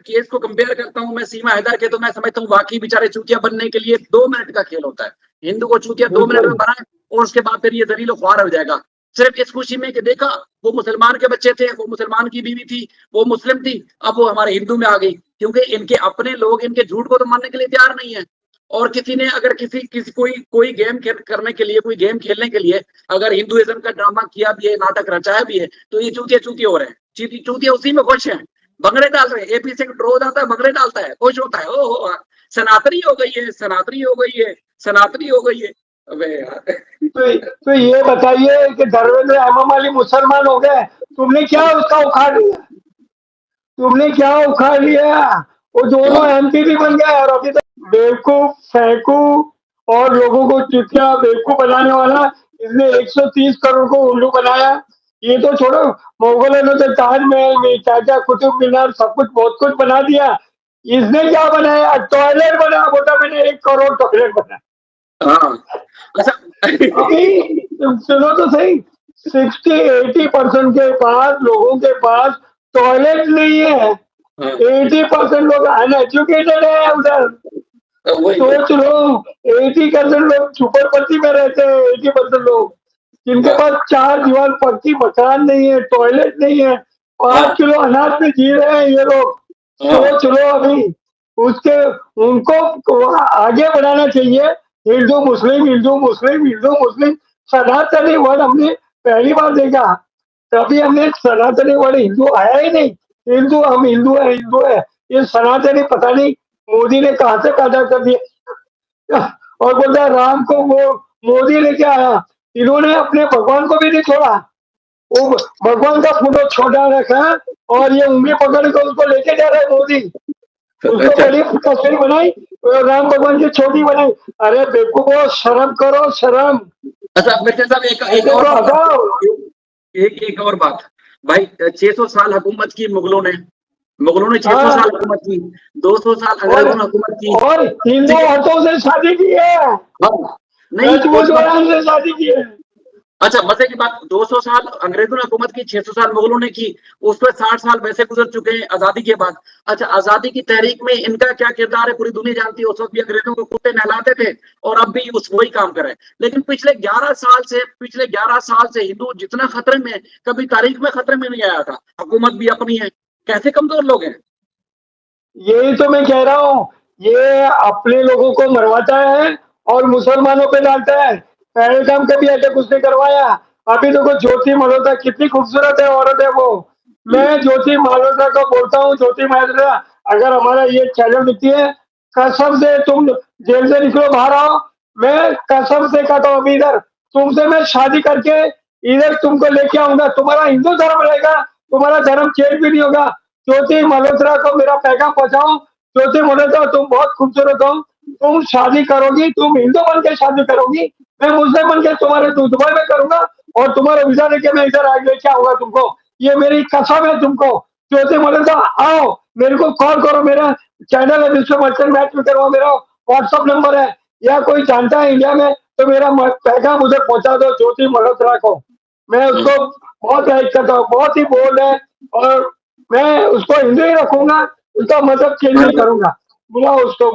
Case को compare करता हूँ मैं सीमा हैदर के, तो मैं समझता हूँ वाकई बेचारे चूतिया बनने के लिए 2 मिनट का खेल होता है। हिंदू को चूतिया 2 मिनट में बनाए और उसके बाद फिर ये जलीलो ख्वार हो जाएगा, सिर्फ इस खुशी में कि देखा वो मुसलमान के बच्चे थे, वो मुसलमान की बीवी थी, वो मुस्लिम थी, अब वो हमारे हिंदू में आ गई। क्योंकि इनके अपने लोग इनके झूठ को तो मानने के लिए तैयार नहीं है। और किसी ने अगर किसी किसी कोई गेम करने के लिए, कोई गेम खेलने के लिए अगर हिंदुइज्म का ड्रामा किया भी है, नाटक रचाया भी है, तो ये चूतिया चूतिया हो रहे हैं, चूतिया उसी में खुश है, भंगड़े डाल रहे हैं। एपी सिंह ड्रो जाता है, भंगड़े डालता है, खुश होता है, ओ सनातनी हो गई है, सनातनी हो गई है, सनातनी हो गई है। अबे यार तो ये बताइए कि धर्मेंद्र हेमा अली मुसलमान हो गए, तुमने क्या उसका उखाड़ लिया? तुमने क्या उखाड़ लिया? वो दोनों एमपी भी बन गए और अभी तक बेवकूफ फैकू और लोगों को चुतिया बेवकूफ बनाने वाला, इसने 130 करोड़ को उल्लू बनाया। ये तो छोड़ो, मुगलों ने तो ताजमहल में चाचा कुतुब मीनार सब कुछ बहुत कुछ बना दिया, इसने क्या बनाया? टॉयलेट बना, बोला मैंने 1 करोड़ टॉयलेट बना। अच्छा अभी सुनो तो सही, 60-80% के पास लोगों के पास टॉयलेट नहीं है। 80% लोग अनएजुकेटेड है उधर। सोच लो, 80% लोग झुपड़पट्टी में रहते हैं, 80% लोग जिनके पास 4 दीवार पक्की मकान नहीं है, टॉयलेट नहीं है, 5 किलो अनाज में जी रहे हैं ये लोग। सोच लो अभी उसके, उनको आगे बढ़ाना चाहिए। हिंदू मुस्लिम, हिंदू मुस्लिम, हिंदू मुस्लिम, सनातनी वर्ड हमने पहली बार देखा, तभी हमने सनातनी वर्ड हिंदू आया ही नहीं। हिंदू, हम हिंदू है, हिंदू है, ये सनातनी पता नहीं मोदी ने कहाँ से पैदा कर दिया। और बोलता है राम को वो मोदी लेके आया, इन्होंने अपने भगवान को भी नहीं छोड़ा, वो भगवान का फोटो छोटा रखा और ये उंगली पकड़ कर उसको लेके जा रहा है मोदी। उसको बड़ी तस्वीर बनाई, राम भगवान की छोटी बनाई। अरे बेवकूफो, शर्म करो, शर्म। अच्छा मिर्जा साहब, एक और बात भाई, 600 साल हुकूमत की मुगलों ने 600 साल हुकूमत की, 200 साल अंग्रेजों ने हुकूमत की, और हिंदू औरतों से शादी की है, नहीं से शादी की है। अच्छा मजे की बात, 200 साल अंग्रेजों ने हुकूमत की, 600 साल मुगलों ने की, उस पर 60 साल वैसे गुजर चुके हैं आजादी के बाद। अच्छा, आजादी की तहरीक में इनका क्या किरदार है पूरी दुनिया जानती है। उस वक्त भी अंग्रेजों को कुत्ते नहलाते थे और अब भी वही काम कर रहे हैं। लेकिन पिछले 11 साल से हिंदू जितना खतरे में, कभी तारीख में खतरे में नहीं आया था। हुकूमत भी अपनी है, कैसे कमजोर लोग हैं। यही तो मैं कह रहा हूँ, ये अपने लोगों को मरवाता है और मुसलमानों पे डालता है। पहलगाम का भी अटैक उसने करवाया। अभी देखो ज्योति मल्होत्रा कितनी खूबसूरत है औरत है वो। मैं ज्योति मल्होत्रा को बोलता हूँ, ज्योति मल्होत्रा अगर हमारा ये चैनल दिखती है, कसम से तुम जेल से निकलो, बाहर आओ। मैं कसम से कहता हूँ, अभी इधर तुमसे मैं शादी करके इधर तुमको लेके आऊंगा, तुम्हारा हिंदू धर्म रहेगा, तुम्हारा धर्म चेंज भी नहीं होगा। ज्योति मल्होत्रा को मेरा पैगाम पहुंचाओ। ज्योति मल्होत्रा, तुम बहुत खूबसूरत हो, तुम शादी करोगी, तुम हिंदू बन के शादी करोगी, मैं मुस्लिम बन के तुम्हारे दुबई में करूंगा और तुम्हारा वीजा लेके मैं इधर आगे लेके आऊंगा तुमको, ये मेरी कसम है तुमको। ज्योति मल्होत्रा आओ, मेरे को कॉल करो, मेरा चैनल है विश्व मर्चेंट मैच में करो, मेरा व्हाट्सअप नंबर है, या कोई जानता है इंडिया में तो मेरा पैगाम उधर पहुंचा दो ज्योति मल्होत्रा को। मैं उसको बहुत लाइक करता हूँ, बहुत ही बोल्ड है और मैं उसको हिंदू ही रखूंगा, उसका मतलब चेंज नहीं करूंगा। बुलाओ उसको,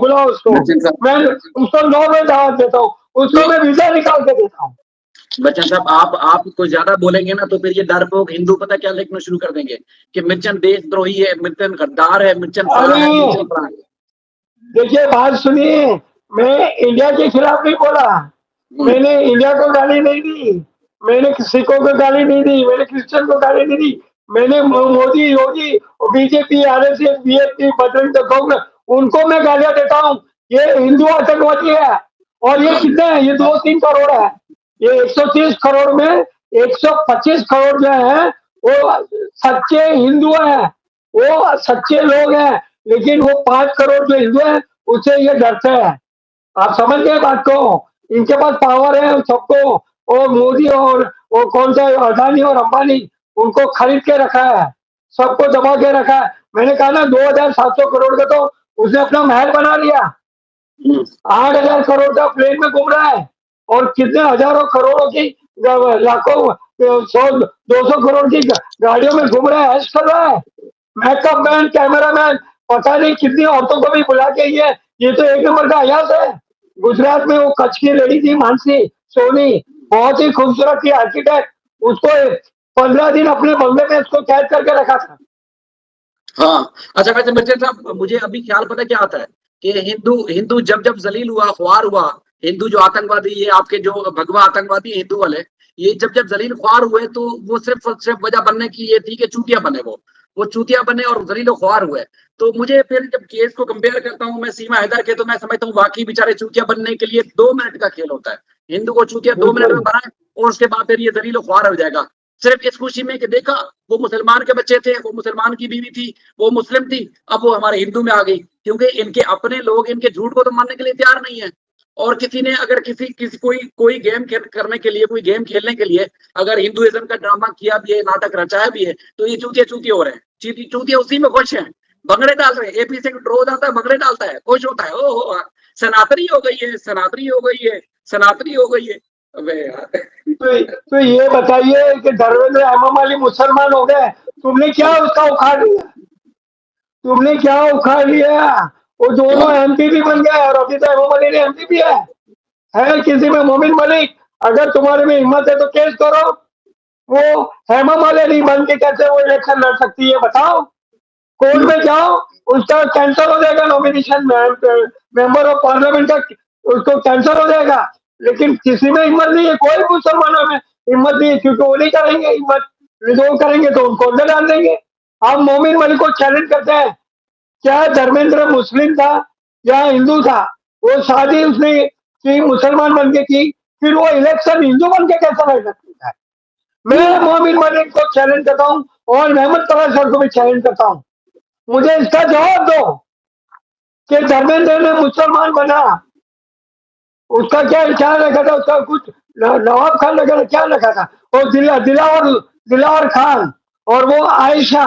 मैं उसको 9 बजे दावत देता हूँ, उसको मैं वीजा निकाल के देता हूँ। बच्चन साहब, आप कुछ ज्यादा बोलेंगे ना तो फिर ये डरपोक हिंदू पता क्या लिखना शुरू कर देंगे कि मिर्चन देशद्रोही है, मिर्चन गद्दार है, मिर्चन फला है, मिर्चन फला है। देखिए बात सुनिए, मैं इंडिया के खिलाफ नहीं बोला, मैंने इंडिया को गाली नहीं दी, मैंने सिखों को गाली नहीं दी, मैंने क्रिश्चियन को गाली नहीं दी, मैंने मोदी, योगी, BJP, RSS, BSP, Bajrang Dal, उनको मैं गालियां देता हूँ। ये हिंदू आतंकवादी है और ये कितने हैं? ये 2-3 करोड़ है। ये 130 करोड़ में 125 करोड़ जो है वो सच्चे हिंदू हैं, वो सच्चे लोग हैं, लेकिन वो 5 करोड़ जो हिंदू हैं उससे ये डरते हैं। आप समझ गए बात को? इनके पास पावर है सबको, और मोदी और वो कौन सा अदानी और अंबानी उनको खरीद के रखा है, सबको दबा के रखा है। मैंने कहा ना 2700 करोड़ का तो उसने अपना महल बना लिया, 8000 करोड़ का प्लेन में घूम रहा है और कितने हजारों करोड़ों की, लाखों, 100-200 करोड़ की गाड़ियों में घूम रहा है, ऐश कर रहा है। मेकअप मैन, कैमरा मैन, पता नहीं कितनी औरतों को भी बुला के ये तो एक नंबर का अयास है। गुजरात में वो कच्छ की लड़ी थी मानसी सोनी, बहुत ही खूबसूरत थी आर्किटेक्ट, उसको 15 दिन अपने बंगले में उसको कैद करके रखा था। हाँ, अच्छा वैसे मिर्जा साहब मुझे अभी ख्याल पता क्या आता है कि हिंदू हिंदू जब जब जलील हुआ, ख्वार हुआ, हिंदू जो आतंकवादी, ये आपके जो भगवा आतंकवादी हिंदू वाले, ये जब जब जलील ख्वार हुए तो वो सिर्फ वजह बनने की ये थी कि चूतिया बने, वो चूतिया बने और जलील ख्वार हुए। तो मुझे फिर जब केस को कंपेयर करता हूँ मैं सीमा हैदर के, तो मैं समझता हूँ वाकई बेचारे चूतिया बनने के लिए 2 मिनट का खेल होता है। हिंदू को चूतिया 2 मिनट में बिल्कुल। बनाए और उसके बाद फिर ये जलील ख्वार हो जाएगा, सिर्फ इस खुशी में कि देखा वो मुसलमान के बच्चे थे, वो मुसलमान की बीवी थी, वो मुस्लिम थी, अब वो हमारे हिंदू में आ गई, क्योंकि इनके अपने लोग इनके झूठ को तो मानने के लिए तैयार नहीं है। और किसी ने अगर किसी किसी कोई कोई गेम करने के लिए, कोई गेम खेलने के लिए अगर हिंदुइज्म का ड्रामा किया भी है, नाटक रचाया भी है, तो ये चूतिया चूतिया हो रहे हैं, चूतिया उसी में खुश हैं, भंगड़े डाल रहे हैं। एपी से ड्रो जाता है, भंगड़े डालता है, खुश होता है, ओ हो सनातनी हो गई है, सनातनी हो गई है, सनातनी हो गई है। अबे यार तो ये बताइए कि धर्मेंद्र हेमम अली मुसलमान हो गए, तुमने क्या उसका उखाड़ लिया? तुमने क्या उखाड़ लिया? वो दोनों हाँ, एमपी भी बन गए और अभी तो हेमम अली ने एमपी भी है किसी में मोमिन मलिक, अगर तुम्हारे में हिम्मत है तो केस करो। वो हेमम अली बन के कैसे वो इलेक्शन लड़ सकती है बताओ? कोर्ट में जाओ, उसका कैंसिल हो जाएगा नॉमिनेशन, मेंबर ऑफ पार्लियामेंट का उसको कैंसिल हो जाएगा। लेकिन किसी में हिम्मत नहीं है, कोई मुसलमानों में हिम्मत नहीं है, क्योंकि वो नहीं करेंगे हिम्मत, रिजोल्व करेंगे तो उनको अंदर डाल देंगे। आप मोमिन मलिक को चैलेंज करते हैं, क्या धर्मेंद्र मुस्लिम था या हिंदू था? वो शादी उसने की मुसलमान बन के की, फिर वो इलेक्शन हिंदू बन के कैसे लड़ सकता है? मैं मोमिन मलिक को चैलेंज करता हूँ और मोहम्मद तरार सर को भी चैलेंज करता हूँ, मुझे इसका जवाब दो कि धर्मेंद्र ने मुसलमान बना, उसका क्या ख्याल रखा था? उसका कुछ नवाब खान रखा था, क्या रखा था? और दिलावर खान और वो आयशा,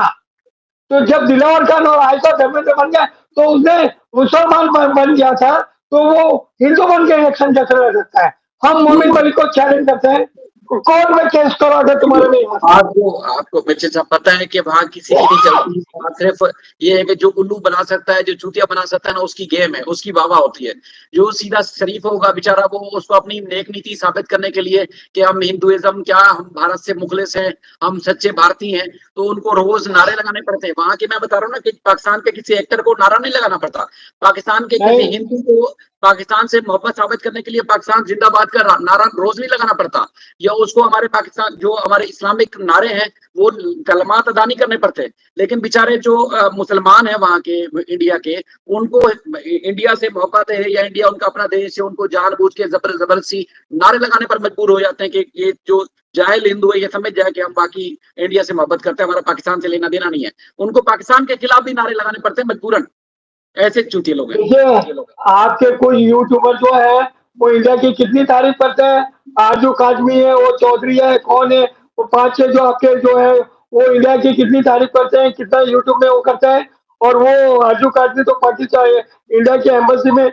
तो जब दिलावर खान और आयशा धर्मेंद्र बन गया तो उसने मुसलमान बन गया था, तो वो हिंदू बन के इलेक्शन कैसे लड़ सकता है? हम मोमिन मलिक को चैलेंज करते हैं, कोर्ट में केस करो अगर तुम्हारे में हिम्मत है। आपको आपको मिर्चा साहब पता है कि वहां किसी की नहीं चलती, वहाँ सिर्फ ये है कि जो उल्लू बना सकता है, जो चूतिया बना सकता है ना, उसकी गेम है, उसकी वाह होती है। जो सीधा शरीफ होगा बेचारा, वो उसको अपनी नेक नीति साबित करने के लिए कि हम हिंदुइज्म क्या, हम भारत से मुखलिस हैं, हम सच्चे भारतीय हैं, तो उनको रोज नारे लगाने पड़ते हैं। वहां के मैं बता रहा हूँ ना कि पाकिस्तान के किसी एक्टर को नारा नहीं लगाना पड़ता, पाकिस्तान के किसी नहीं, हिंदू को पाकिस्तान से मोहब्बत साबित करने के लिए पाकिस्तान जिंदाबाद का नारा रोज नहीं लगाना पड़ता, या उसको हमारे पाकिस्तान जो हमारे इस्लामिक नारे हैं वो कलमात अदा नहीं करने पड़ते। लेकिन बेचारे जो मुसलमान हैं वहां के, इंडिया के, उनको इंडिया से मोहब्बत है या इंडिया उनका अपना देश है, उनको जानबूझ के जबरदस्ती नारे लगाने पर मजबूर हो जाते हैं कि ये जो जाहिल हिंदू है ये समझ जाए कि हम बाकी इंडिया से मोहब्बत करते हैं, हमारा पाकिस्तान से लेना देना नहीं है। उनको पाकिस्तान के खिलाफ भी नारे लगाने पड़ते हैं मजबूरन। ऐसे चूतिए लोग हैं। देखिए आपके कोई यूट्यूबर जो है वो इंडिया की कितनी तारीफ करते हैं, आजू काजमी है, वो चौधरी है, कौन है, वो 5-6 जो आपके जो है वो इंडिया की कितनी तारीफ करते हैं, कितना यूट्यूब में वो करते हैं। और वो आजू काजमी तो पाकिस्तान इंडिया की एम्बेसी में